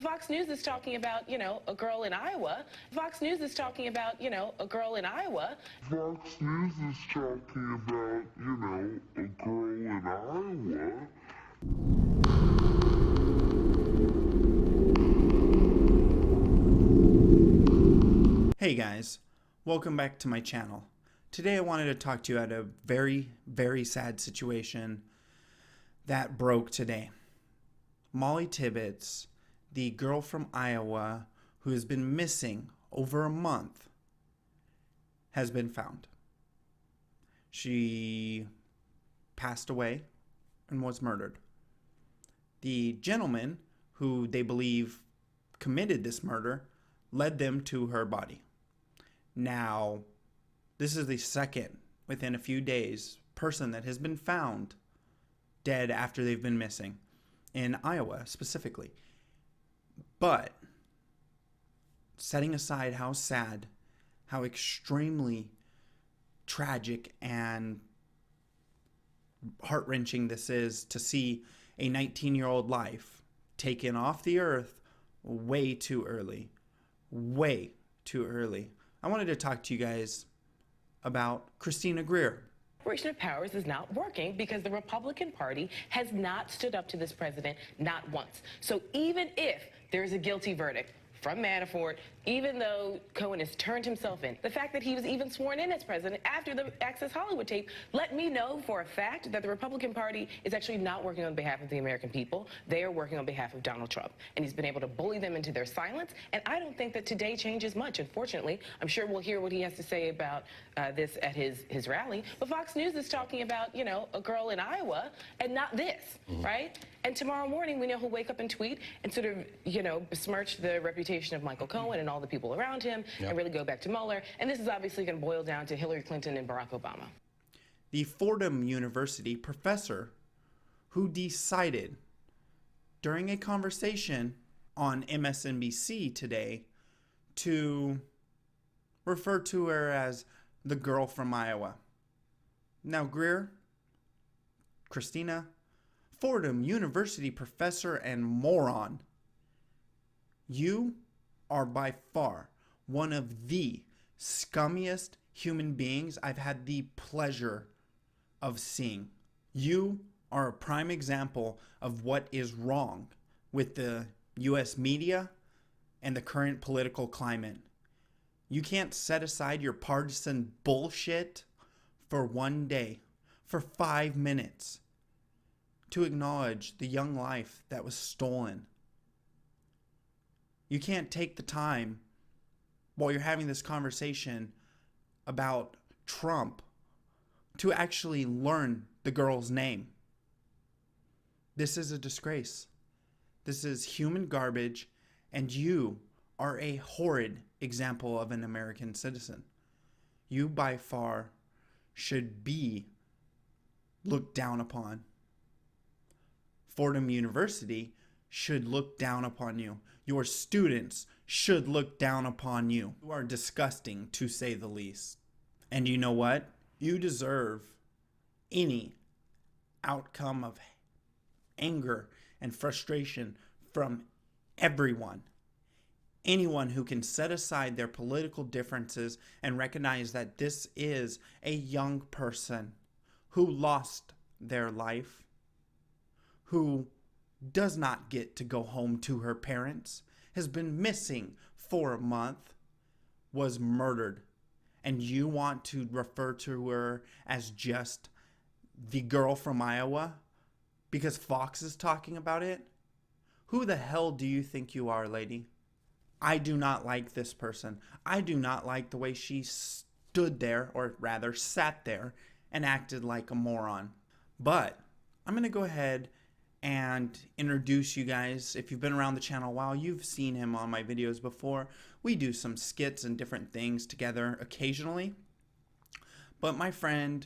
Fox News is talking about, a girl in Iowa. Fox News is talking about, a girl in Iowa. Fox News is talking about, a girl in Iowa. Hey guys, welcome back to my channel. Today I wanted to talk to you about a very, very sad situation that broke today. Mollie Tibbets, the girl from Iowa who has been missing over a month, has been found. She passed away and was murdered. The gentleman who they believe committed this murder led them to her body. Now, this is the second, within a few days, person that has been found dead after they've been missing, in Iowa specifically. But, setting aside how sad, how extremely tragic and heart-wrenching this is to see a 19-year-old life taken off the earth way too early. Way too early. I wanted to talk to you guys about Christina Greer. Separation of powers is not working because the Republican Party has not stood up to this president, not once. So even if there's a guilty verdict from Manafort, even though Cohen has turned himself in, the fact that he was even sworn in as president after the Access Hollywood tape let me know for a fact that the Republican Party is actually not working on behalf of the American people. They are working on behalf of Donald Trump. And he's been able to bully them into their silence. And I don't think that today changes much, unfortunately. I'm sure we'll hear what he has to say about this at his rally. But Fox News is talking about, a girl in Iowa and not this, right? And tomorrow morning, we know he'll wake up and tweet and sort of, besmirch the reputation of Michael Cohen and all the people around him and really go back to Mueller. And this is obviously going to boil down to Hillary Clinton and Barack Obama. The Fordham University professor who decided during a conversation on MSNBC today to refer to her as the girl from Iowa. Now, Greer, Christina, Fordham University professor and moron, you are by far one of the scummiest human beings I've had the pleasure of seeing. You are a prime example of what is wrong with the U.S. media and the current political climate. You can't set aside your partisan bullshit for one day, for 5 minutes, to acknowledge the young life that was stolen. You can't take the time while you're having this conversation about Trump to actually learn the girl's name. This is a disgrace. This is human garbage, and you are a horrid example of an American citizen. You by far should be looked down upon. Fordham University should look down upon you. Your students should look down upon you. You are disgusting, to say the least. And you know what? You deserve any outcome of anger and frustration from everyone. Anyone who can set aside their political differences and recognize that this is a young person who lost their life, who does not get to go home to her parents, has been missing for a month, was murdered. And you want to refer to her as just the girl from Iowa because Fox is talking about it? Who the hell do you think you are, lady? I do not like this person. I do not like the way she stood there, or rather sat there, and acted like a moron. But I'm going to go ahead and introduce you guys. If you've been around the channel a while, you've seen him on my videos before. We do some skits and different things together occasionally. But my friend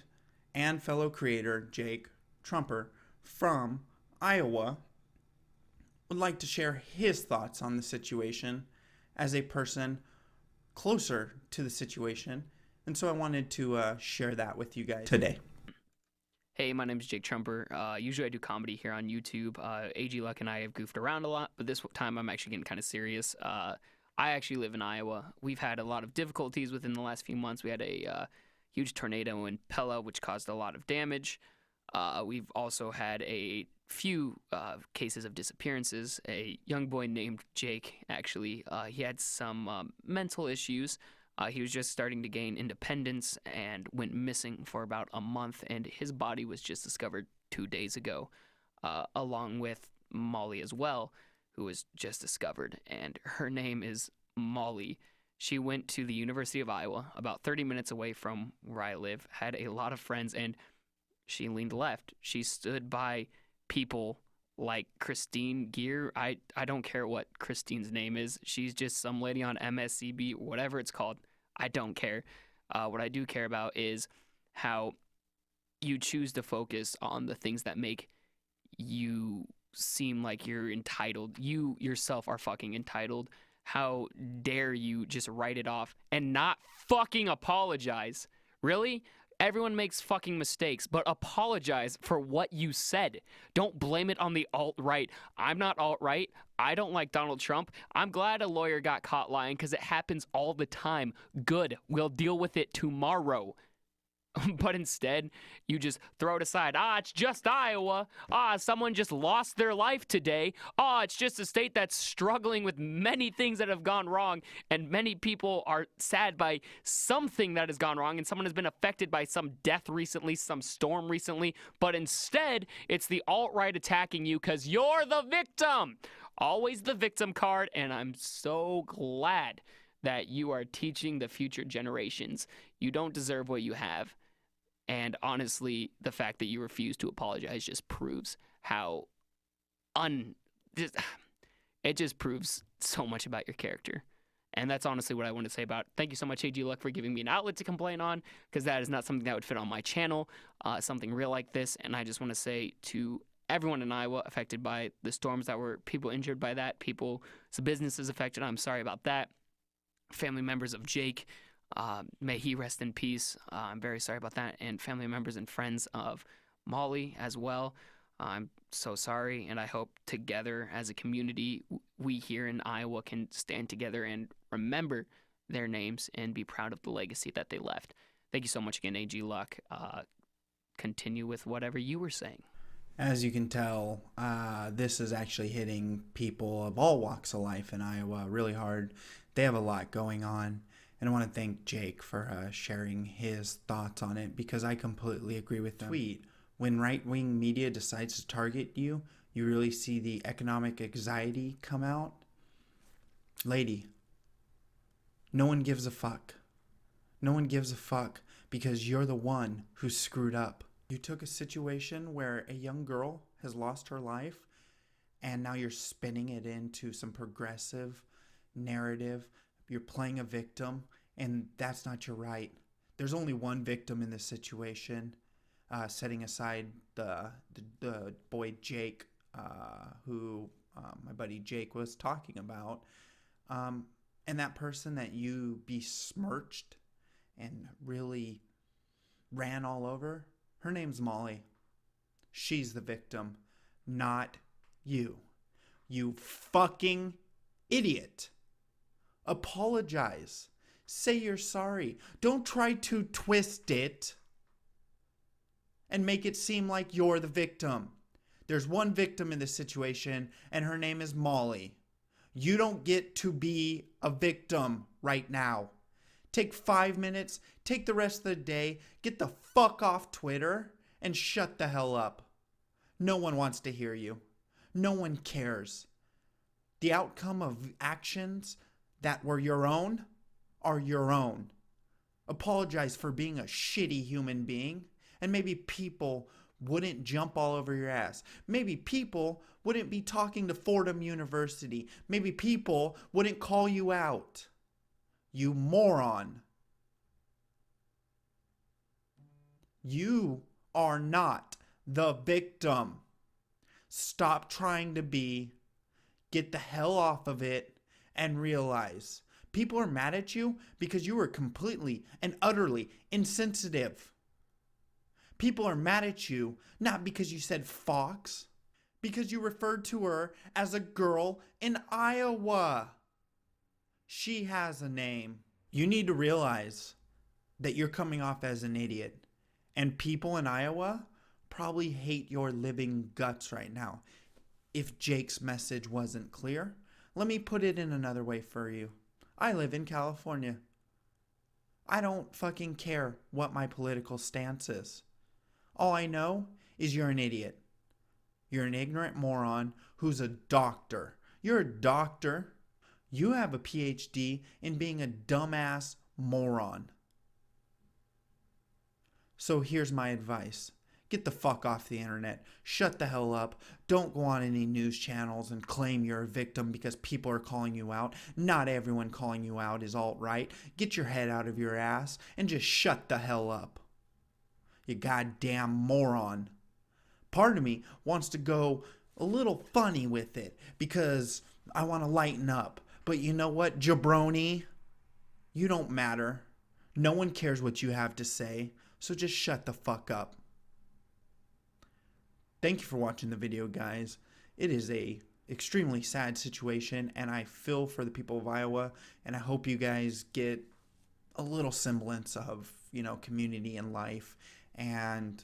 and fellow creator, Jake Truemper from Iowa, would like to share his thoughts on the situation as a person closer to the situation. And so I wanted to share that with you guys today. Hey, my name is Jake Truemper. Usually I do comedy here on YouTube. AGluck and I have goofed around a lot, but this time I'm actually getting kind of serious. I actually live in Iowa. We've had a lot of difficulties within the last few months. We had a huge tornado in Pella, which caused a lot of damage. We've also had a few cases of disappearances. A young boy named Jake, actually, he had some mental issues. He was just starting to gain independence and went missing for about a month, and his body was just discovered 2 days ago, along with Mollie as well, who was just discovered, and her name is Mollie. She went to the University of Iowa, about 30 minutes away from where I live, had a lot of friends, and she leaned left. She stood by people like Christina Greer. I don't care what Christine's name is. She's just some lady on MSNBC, whatever it's called. I don't care. What I do care about is how you choose to focus on the things that make you seem like you're entitled. You yourself are fucking entitled. How dare you just write it off and not fucking apologize? Really? Everyone makes fucking mistakes, but apologize for what you said. Don't blame it on the alt-right. I'm not alt-right. I don't like Donald Trump. I'm glad a lawyer got caught lying because it happens all the time. Good. We'll deal with it tomorrow. But instead, you just throw it aside. It's just Iowa. Someone just lost their life today. It's just a state that's struggling with many things that have gone wrong, and many people are sad by something that has gone wrong, and someone has been affected by some death recently, some storm recently, but instead, it's the alt-right attacking you because you're the victim. Always the victim card, and I'm so glad that you are teaching the future generations. You don't deserve what you have. And honestly, the fact that you refuse to apologize just proves how it just proves so much about your character. And that's honestly what I want to say about it. Thank you so much, AGluck, for giving me an outlet to complain on, because that is not something that would fit on my channel, something real like this. And I just want to say to everyone in Iowa affected by the storms that were people injured by that, some businesses affected, I'm sorry about that. Family members of Jake, may he rest in peace. I'm very sorry about that. And family members and friends of Mollie as well. I'm so sorry, and I hope together as a community, we here in Iowa can stand together and remember their names and be proud of the legacy that they left. Thank you so much again, AGluck. Continue with whatever you were saying. As you can tell, this is actually hitting people of all walks of life in Iowa really hard. They have a lot going on. And I want to thank Jake for sharing his thoughts on it, because I completely agree with them. Tweet, when right-wing media decides to target you, you really see the economic anxiety come out. Lady, no one gives a fuck. No one gives a fuck because you're the one who screwed up. You took a situation where a young girl has lost her life, and now you're spinning it into some progressive narrative. You're playing a victim, and that's not your right. There's only one victim in this situation, setting aside the boy Jake, who my buddy Jake was talking about. And that person that you besmirched and really ran all over, her name's Mollie. She's the victim, not you. You fucking idiot. Apologize. Say you're sorry. Don't try to twist it and make it seem like you're the victim. There's one victim in this situation, and her name is Mollie. You don't get to be a victim right now. Take 5 minutes, take the rest of the day, get the fuck off Twitter, and shut the hell up. No one wants to hear you. No one cares. The outcome of actions that were your own are your own. Apologize for being a shitty human being, and maybe people wouldn't jump all over your ass. Maybe people wouldn't be talking to Fordham University. Maybe people wouldn't call you out. You moron. You are not the victim. Stop trying to be. Get the hell off of it and realize people are mad at you because you were completely and utterly insensitive. People are mad at you, not because you said fox, because you referred to her as a girl in Iowa. She has a name. You need to realize that you're coming off as an idiot. And people in Iowa probably hate your living guts right now. If Jake's message wasn't clear, let me put it in another way for you. I live in California. I don't fucking care what my political stance is. All I know is you're an idiot. You're an ignorant moron who's a doctor. You're a doctor. You have a PhD in being a dumbass moron. So here's my advice. Get the fuck off the internet. Shut the hell up. Don't go on any news channels and claim you're a victim because people are calling you out. Not everyone calling you out is alt-right. Get your head out of your ass and just shut the hell up. You goddamn moron. Part of me wants to go a little funny with it because I want to lighten up. But you know what, jabroni? You don't matter. No one cares what you have to say. So just shut the fuck up. Thank you for watching the video, guys. It is a extremely sad situation, and I feel for the people of Iowa, and I hope you guys get a little semblance of, community and life and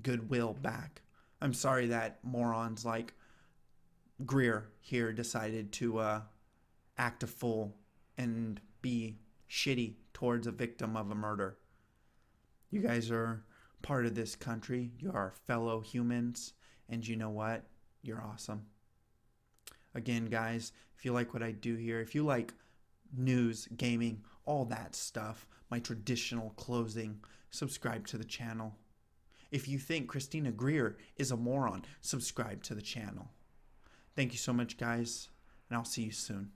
goodwill back. I'm sorry that morons like Greer here decided to act a fool and be shitty towards a victim of a murder. You guys are part of this country. You are fellow humans. And you know what? You're awesome. Again, guys, if you like what I do here, if you like news, gaming, all that stuff, my traditional closing, subscribe to the channel. If you think Christina Greer is a moron, subscribe to the channel. Thank you so much, guys, and I'll see you soon.